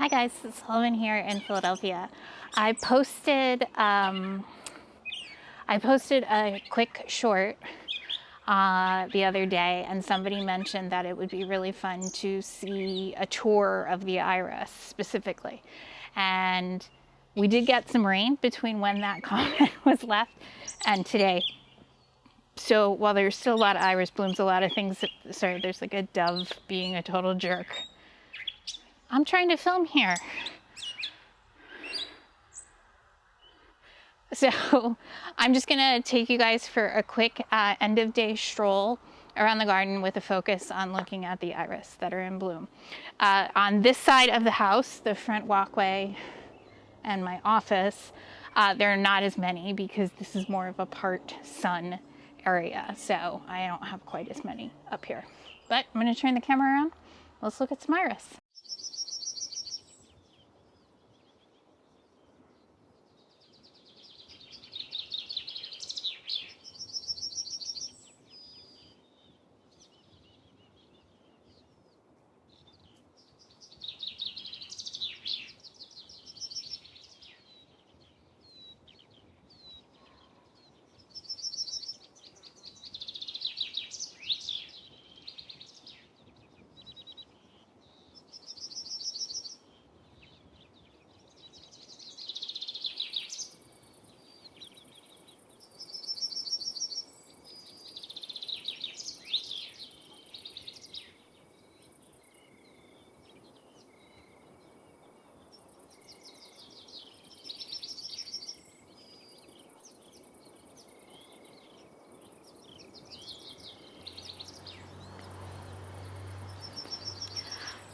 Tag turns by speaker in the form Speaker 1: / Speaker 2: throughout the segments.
Speaker 1: Hi guys, it's Sullivan here in Philadelphia. I posted a quick short the other day, and somebody mentioned that it would be really fun to see a tour of the iris specifically. And we did get some rain between when that comment was left and today. So while there's still a lot of iris blooms, a lot of things, sorry, there's like a dove being a total jerk. I'm trying to film here. So I'm just gonna take you guys for a quick end of day stroll around the garden with a focus on looking at the iris that are in bloom. On this side of the house, the front walkway and my office, there are not as many because this is more of a part sun area. So I don't have quite as many up here. But I'm gonna turn the camera around. Let's look at some iris.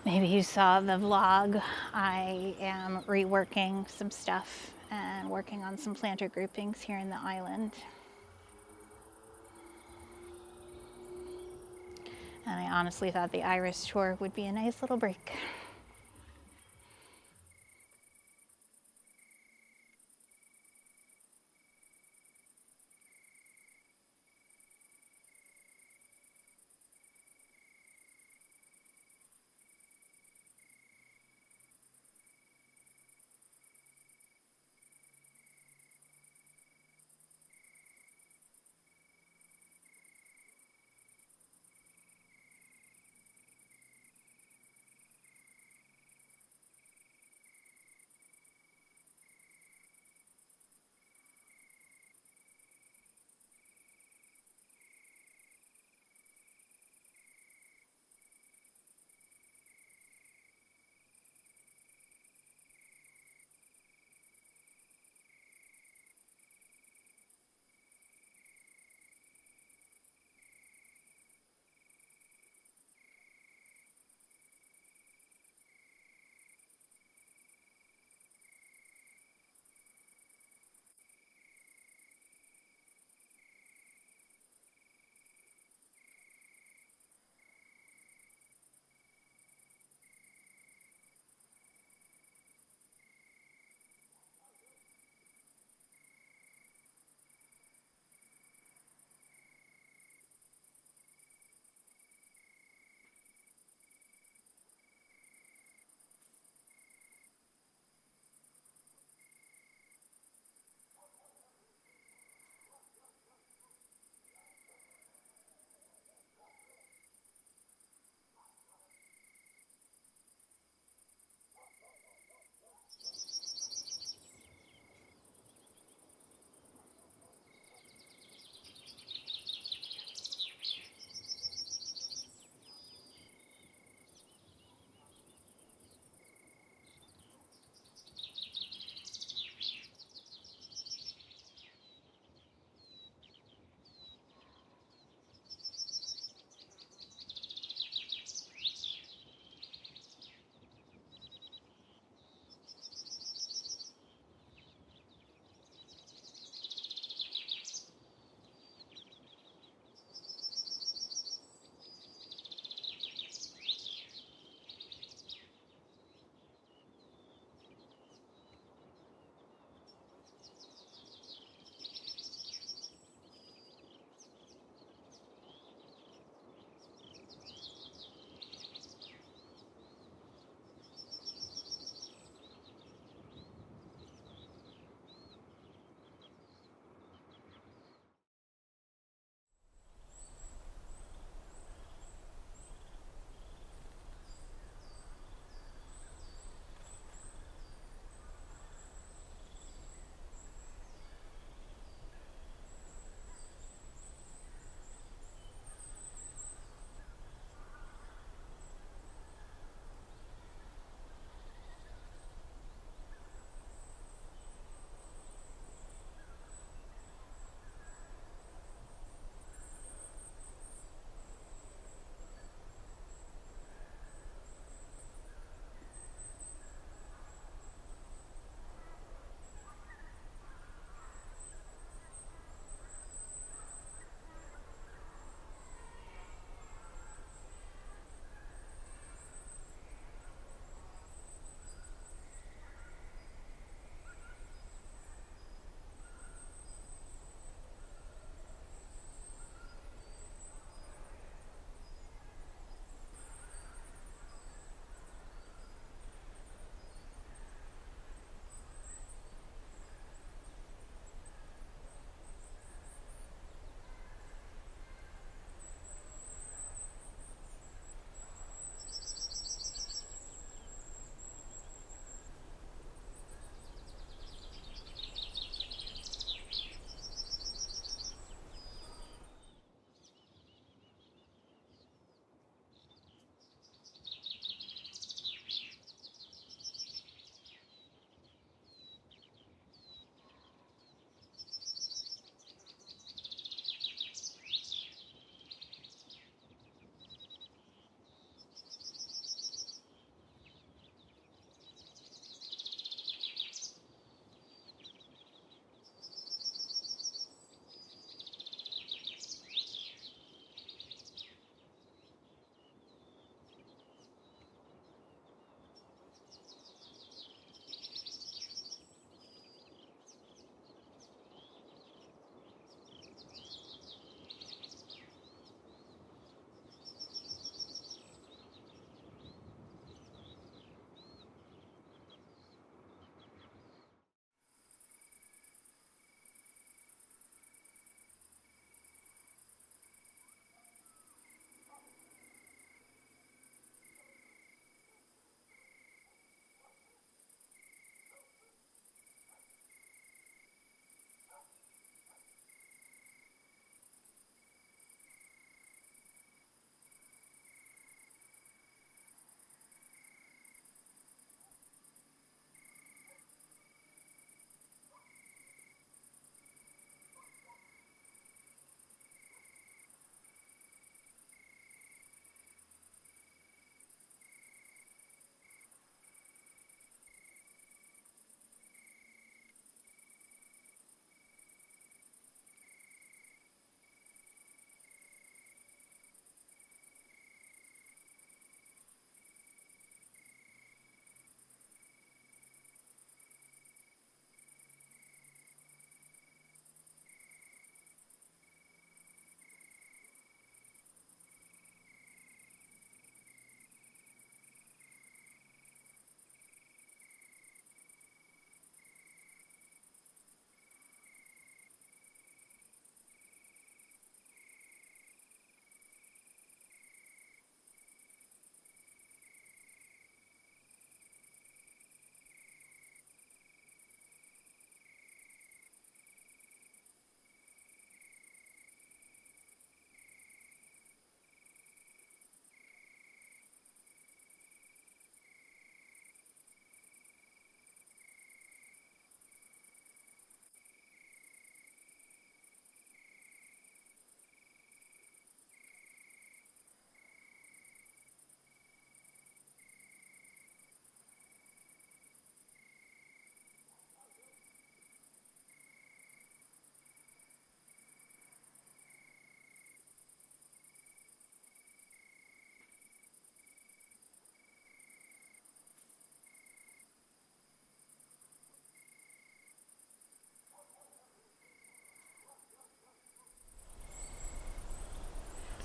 Speaker 1: Maybe you saw the vlog. I am reworking some stuff and working on some planter groupings here in the island. And I honestly thought the iris tour would be a nice little break.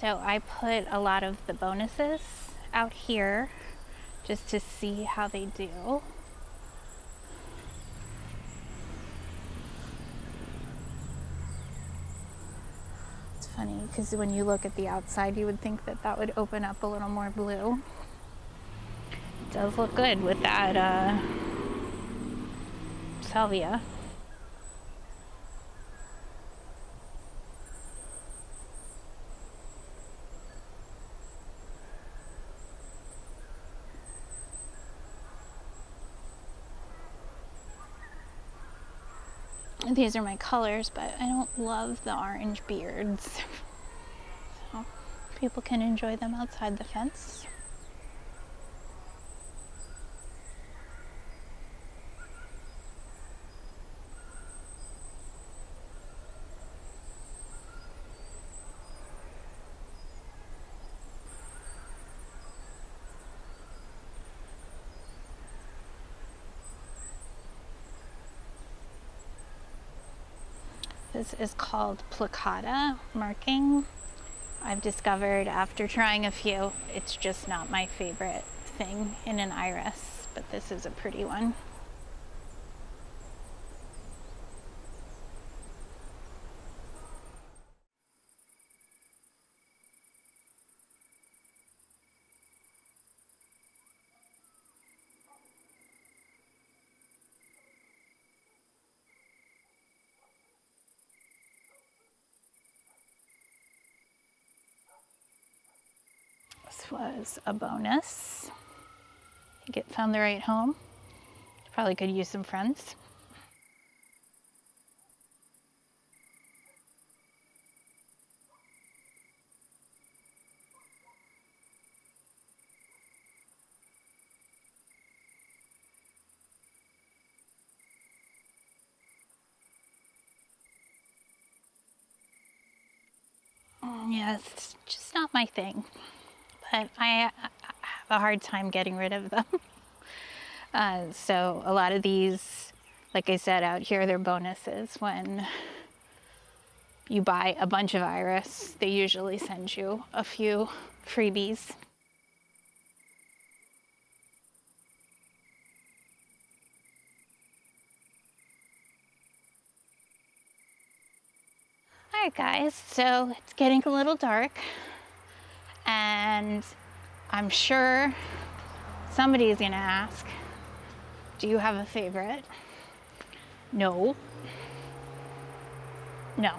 Speaker 1: So I put a lot of the bonuses out here just to see how they do. It's funny because when you look at the outside, you would think that that would open up a little more blue. It does look good with that salvia. These are my colors, but I don't love the orange beards. So people can enjoy them outside the fence. This is called placata marking. I've discovered after trying a few, it's just not my favorite thing in an iris, but this is a pretty one. This was a bonus. I think it found the right home. Probably could use some friends. Yeah, it's just not my thing, but I have a hard time getting rid of them. So a lot of these, like I said, out here, they're bonuses. When you buy a bunch of iris, they usually send you a few freebies. All right, guys, so it's getting a little dark, and I'm sure somebody is gonna ask, do you have a favorite? No. No.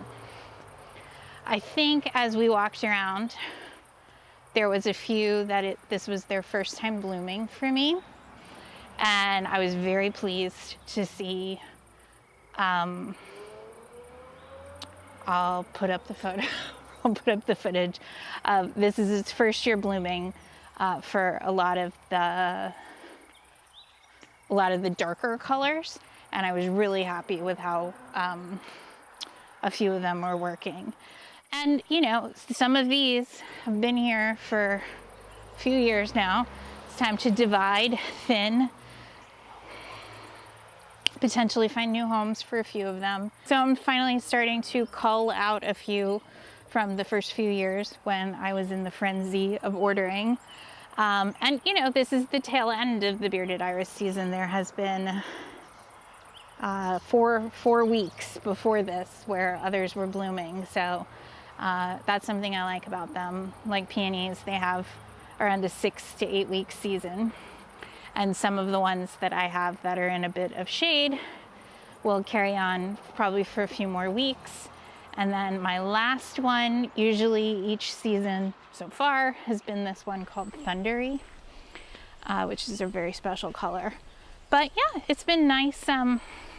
Speaker 1: I think as we walked around, there was a few that this was their first time blooming for me, and I was very pleased to see. I'll put up the photo. I'll put up the footage. This is its first year blooming for a lot of the darker colors, and I was really happy with how a few of them were working. And you know, some of these have been here for a few years now. It's time to divide, thin, potentially find new homes for a few of them. So I'm finally starting to cull out a few from the first few years when I was in the frenzy of ordering. And you know, this is the tail end of the bearded iris season. There has been 4 weeks before this where others were blooming. So that's something I like about them. Like peonies, they have around a 6 to 8 week season. And some of the ones that I have that are in a bit of shade will carry on probably for a few more weeks. And then my last one, usually each season so far, has been this one called Thundery, which is a very special color. But yeah, it's been nice.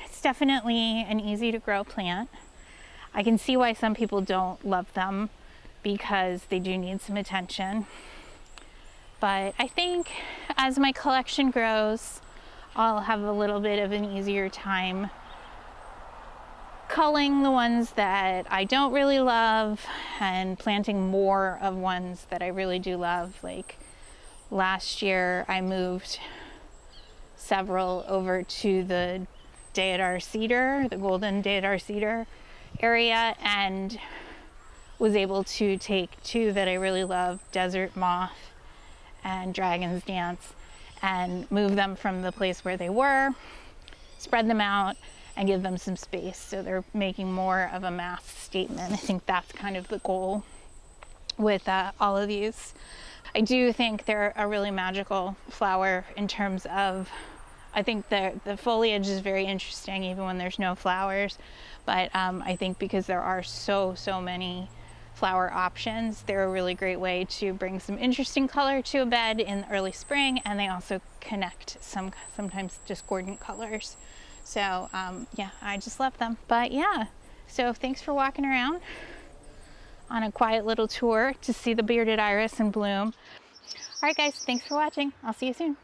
Speaker 1: It's definitely an easy to grow plant. I can see why some people don't love them because they do need some attention. But I think as my collection grows, I'll have a little bit of an easier time culling the ones that I don't really love and planting more of ones that I really do love. Like last year, I moved several over to the Deodar cedar, the golden Deodar cedar area, and was able to take two that I really love, Desert Moth and Dragon's Dance, and move them from the place where they were, spread them out, and give them some space so they're making more of a mass statement. I think that's kind of the goal with all of these. I do think they're a really magical flower in terms of, I think the foliage is very interesting even when there's no flowers, but I think because there are so many flower options, they're a really great way to bring some interesting color to a bed in early spring, and they also connect sometimes discordant colors. So yeah, I just love them. But yeah, so thanks for walking around on a quiet little tour to see the bearded iris in bloom. All right guys, thanks for watching. I'll see you soon.